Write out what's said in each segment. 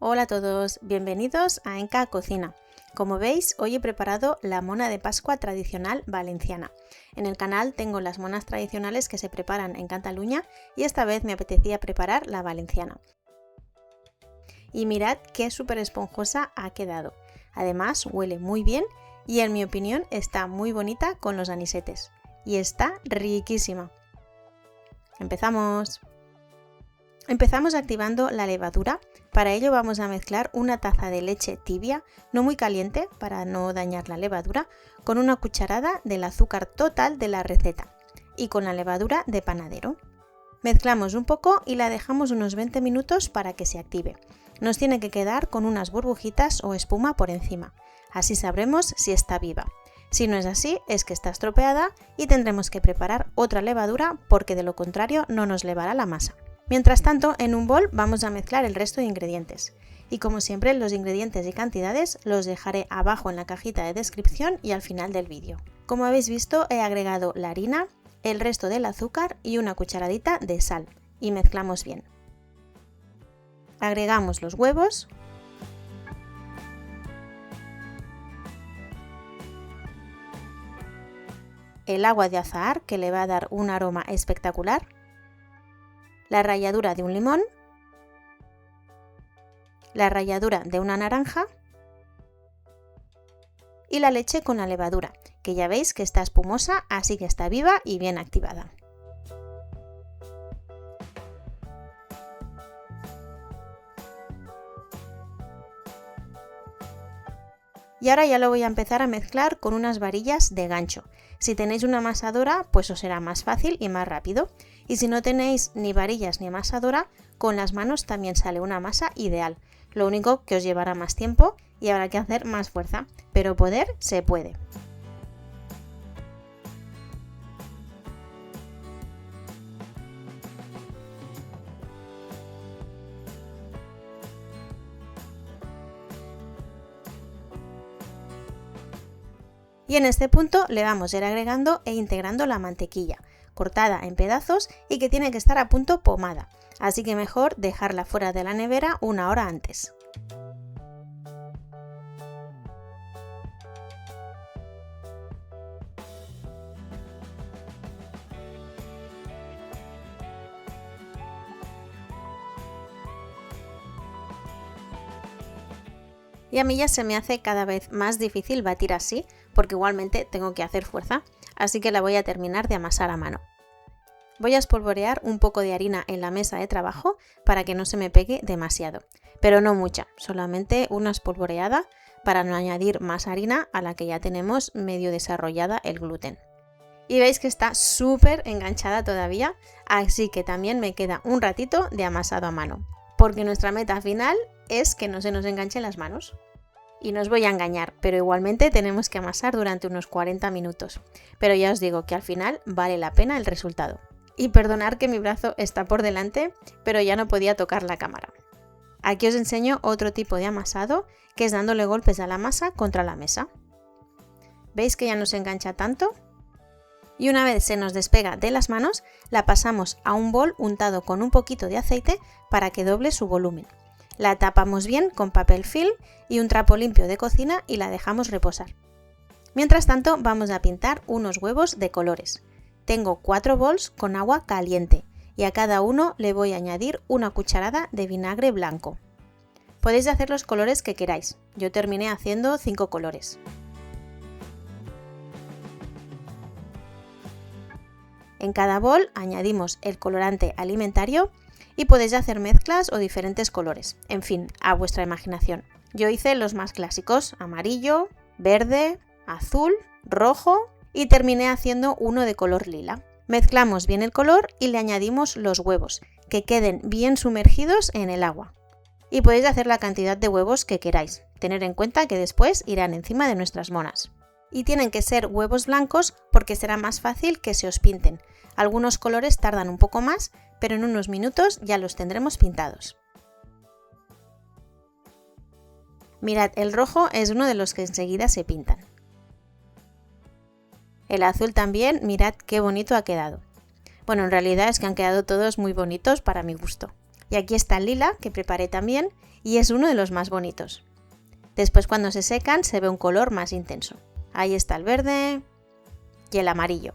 Hola a todos, bienvenidos a Enca Cocina. Como veis, hoy he preparado la mona de Pascua tradicional valenciana. En el canal tengo las monas tradicionales que se preparan en Cataluña y esta vez me apetecía preparar la valenciana. Y mirad qué súper esponjosa ha quedado. Además, huele muy bien y en mi opinión está muy bonita con los anisetes. Y está riquísima. ¡Empezamos! Empezamos activando la levadura. Para ello vamos a mezclar una taza de leche tibia, no muy caliente para no dañar la levadura, con una cucharada del azúcar total de la receta y con la levadura de panadero. Mezclamos un poco y la dejamos unos 20 minutos para que se active. Nos tiene que quedar con unas burbujitas o espuma por encima. Así sabremos si está viva. Si no es así, es que está estropeada y tendremos que preparar otra levadura porque de lo contrario no nos levará la masa. Mientras tanto, en un bol vamos a mezclar el resto de ingredientes. Y como siempre, los ingredientes y cantidades los dejaré abajo en la cajita de descripción y al final del vídeo. Como habéis visto, he agregado la harina, el resto del azúcar y una cucharadita de sal. Y mezclamos bien. Agregamos los huevos. El agua de azahar, que le va a dar un aroma espectacular. La ralladura de un limón, la ralladura de una naranja y la leche con la levadura, que ya veis que está espumosa, así que está viva y bien activada. Y ahora ya lo voy a empezar a mezclar con unas varillas de gancho. Si tenéis una amasadora, pues os será más fácil y más rápido. Y si no tenéis ni varillas ni amasadora, con las manos también sale una masa ideal. Lo único que os llevará más tiempo y habrá que hacer más fuerza, pero poder se puede. Y en este punto le vamos a ir agregando e integrando la mantequilla, cortada en pedazos y que tiene que estar a punto pomada, así que mejor dejarla fuera de la nevera una hora antes. Y a mí ya se me hace cada vez más difícil batir así, porque igualmente tengo que hacer fuerza, así que la voy a terminar de amasar a mano. Voy a espolvorear un poco de harina en la mesa de trabajo para que no se me pegue demasiado, pero no mucha, solamente una espolvoreada para no añadir más harina a la que ya tenemos medio desarrollada el gluten. Y veis que está súper enganchada todavía, así que también me queda un ratito de amasado a mano, porque nuestra meta final es que no se nos enganchen las manos. Y no os voy a engañar, pero igualmente tenemos que amasar durante unos 40 minutos. Pero ya os digo que al final vale la pena el resultado. Y perdonad que mi brazo está por delante, pero ya no podía tocar la cámara. Aquí os enseño otro tipo de amasado, que es dándole golpes a la masa contra la mesa. ¿Veis que ya no se engancha tanto? Y una vez se nos despega de las manos, la pasamos a un bol untado con un poquito de aceite para que doble su volumen. La tapamos bien con papel film y un trapo limpio de cocina y la dejamos reposar. Mientras tanto vamos a pintar unos huevos de colores. Tengo 4 bols con agua caliente y a cada uno le voy a añadir una cucharada de vinagre blanco. Podéis hacer los colores que queráis, yo terminé haciendo 5 colores. En cada bol añadimos el colorante alimentario y podéis hacer mezclas o diferentes colores, en fin, a vuestra imaginación. Yo hice los más clásicos, amarillo, verde, azul, rojo y terminé haciendo uno de color lila. Mezclamos bien el color y le añadimos los huevos, que queden bien sumergidos en el agua. Y podéis hacer la cantidad de huevos que queráis, tener en cuenta que después irán encima de nuestras monas. Y tienen que ser huevos blancos porque será más fácil que se os pinten. Algunos colores tardan un poco más, pero en unos minutos ya los tendremos pintados. Mirad, el rojo es uno de los que enseguida se pintan. El azul también, mirad qué bonito ha quedado. Bueno, en realidad es que han quedado todos muy bonitos para mi gusto. Y aquí está el lila, que preparé también, y es uno de los más bonitos. Después cuando se secan se ve un color más intenso. Ahí está el verde y el amarillo.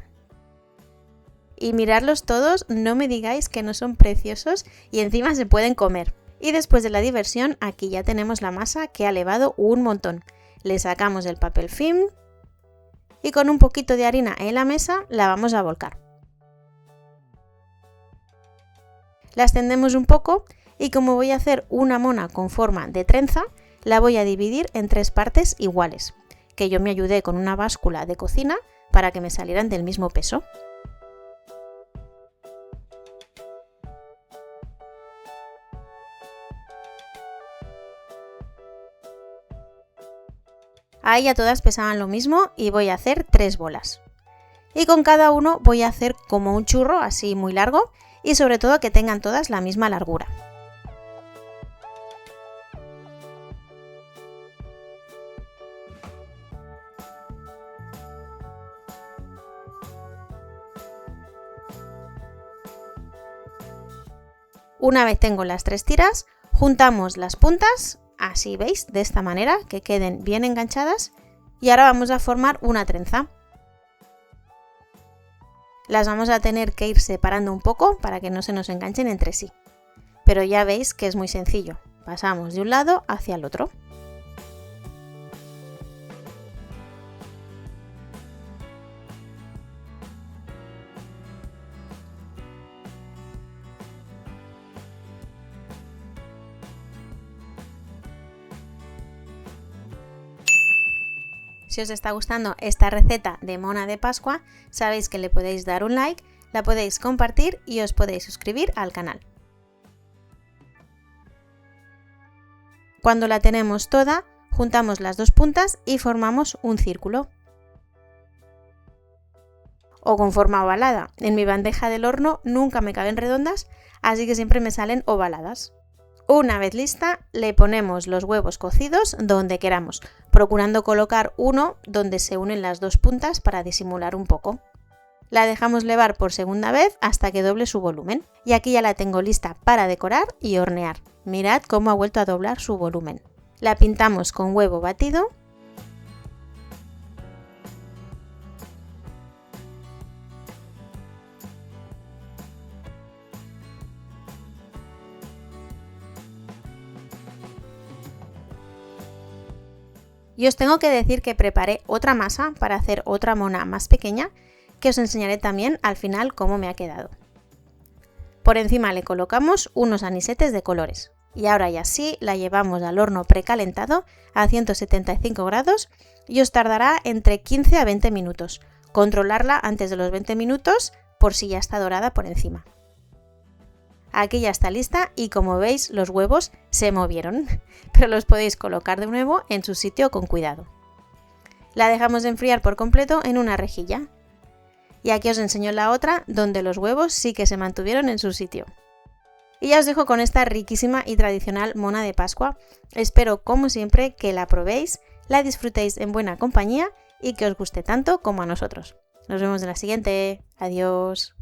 Y mirarlos todos, no me digáis que no son preciosos y encima se pueden comer. Y después de la diversión, aquí ya tenemos la masa que ha levado un montón. Le sacamos el papel film y con un poquito de harina en la mesa la vamos a volcar. La extendemos un poco y como voy a hacer una mona con forma de trenza, la voy a dividir en 3 partes iguales, que yo me ayudé con una báscula de cocina para que me salieran del mismo peso. Ahí ya todas pesaban lo mismo y voy a hacer 3 bolas. Y con cada uno voy a hacer como un churro así muy largo y sobre todo que tengan todas la misma largura. Una vez tengo las 3 tiras, juntamos las puntas, así veis, de esta manera, que queden bien enganchadas, y ahora vamos a formar una trenza. Las vamos a tener que ir separando un poco para que no se nos enganchen entre sí. Pero ya veis que es muy sencillo, pasamos de un lado hacia el otro. Si os está gustando esta receta de mona de Pascua, sabéis que le podéis dar un like, la podéis compartir y os podéis suscribir al canal. Cuando la tenemos toda, juntamos las 2 puntas y formamos un círculo. O con forma ovalada. En mi bandeja del horno nunca me caben redondas, así que siempre me salen ovaladas. Una vez lista, le ponemos los huevos cocidos donde queramos, procurando colocar uno donde se unen las 2 puntas para disimular un poco. La dejamos levar por segunda vez hasta que doble su volumen. Y aquí ya la tengo lista para decorar y hornear. Mirad cómo ha vuelto a doblar su volumen. La pintamos con huevo batido. Y os tengo que decir que preparé otra masa para hacer otra mona más pequeña, que os enseñaré también al final cómo me ha quedado. Por encima le colocamos unos anisetes de colores. Y ahora ya sí, la llevamos al horno precalentado a 175 grados y os tardará entre 15 a 20 minutos. Controlarla antes de los 20 minutos por si ya está dorada por encima. Aquí ya está lista y como veis los huevos se movieron, pero los podéis colocar de nuevo en su sitio con cuidado. La dejamos de enfriar por completo en una rejilla. Y aquí os enseño la otra donde los huevos sí que se mantuvieron en su sitio. Y ya os dejo con esta riquísima y tradicional mona de Pascua. Espero como siempre que la probéis, la disfrutéis en buena compañía y que os guste tanto como a nosotros. Nos vemos en la siguiente. Adiós.